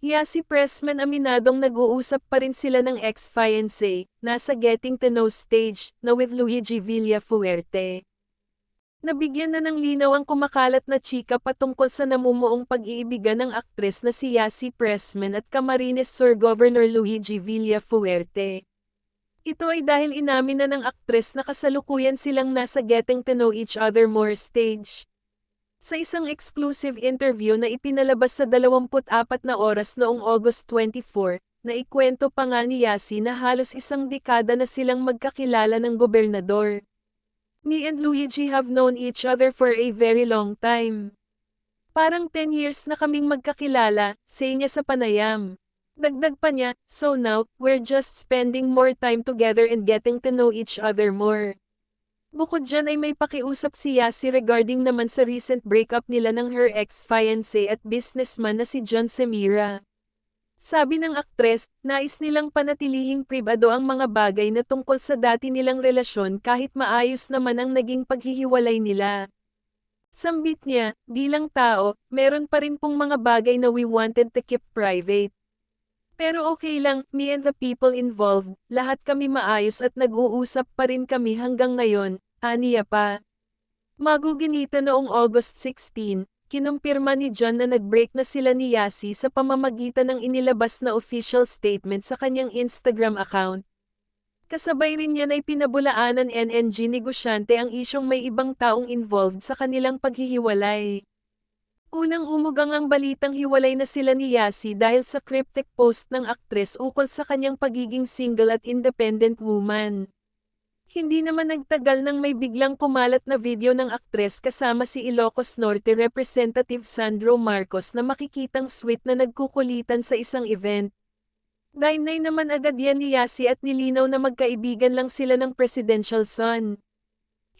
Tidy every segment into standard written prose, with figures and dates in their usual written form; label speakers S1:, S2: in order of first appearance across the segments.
S1: Yasi Pressman aminadong nag-uusap pa rin sila ng ex-fiancé, nasa getting to know stage, na with Luigi Villafuerte. Nabigyan na ng linaw ang kumakalat na chika patungkol sa namumuong pag-iibigan ng aktres na si Yasi Pressman at Camarines Sur Governor Luigi Villafuerte. Ito ay dahil inamin na ng aktres na kasalukuyan silang nasa getting to know each other more stage. Sa isang exclusive interview na ipinalabas sa 24 na oras noong August 24, naikwento pa nga ni Yasi na halos isang dekada na silang magkakilala ng gobernador. Me and Luigi have known each other for a very long time. Parang 10 years na kaming magkakilala, say niya sa panayam. Dagdag pa niya, so now, we're just spending more time together and getting to know each other more. Bukod dyan ay may pakiusap si Yasi regarding naman sa recent breakup nila ng her ex-fiancé at businessman na si John Semira. Sabi ng aktres, nais nilang panatilihing pribado ang mga bagay na tungkol sa dati nilang relasyon kahit maayos naman ang naging paghihiwalay nila. Sambit niya, bilang tao, meron pa rin pong mga bagay na we wanted to keep private. Pero okay lang, me and the people involved, lahat kami maayos at nag-uusap pa rin kami hanggang ngayon, aniya pa. Maguginita noong August 16, kinumpirma ni John na nag-break na sila ni Yasi sa pamamagitan ng inilabas na official statement sa kanyang Instagram account. Kasabay rin niyan ay pinabulaanan NNG negosyante ang isyong may ibang taong involved sa kanilang paghihiwalay. Unang umugang ang balitang hiwalay na sila ni Yasi dahil sa cryptic post ng aktres ukol sa kanyang pagiging single at independent woman. Hindi naman nagtagal nang may biglang kumalat na video ng aktres kasama si Ilocos Norte Representative Sandro Marcos na makikitang sweet na nagkukulitan sa isang event. Dainay naman agad yan ni Yasi at nilinaw na magkaibigan lang sila ng presidential son.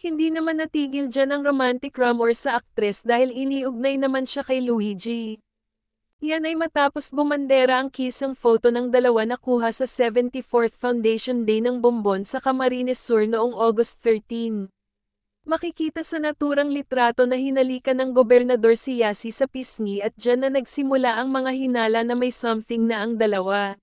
S1: Hindi naman natigil dyan ang romantic rumor sa aktres dahil iniugnay naman siya kay Luigi. Yan ay matapos bumandera ang kisang photo ng dalawa na kuha sa 74th Foundation Day ng Bombon sa Camarines Sur noong August 13. Makikita sa naturang litrato na hinalikan ng gobernador si Yasi sa pisngi at dyan na nagsimula ang mga hinala na may something na ang dalawa.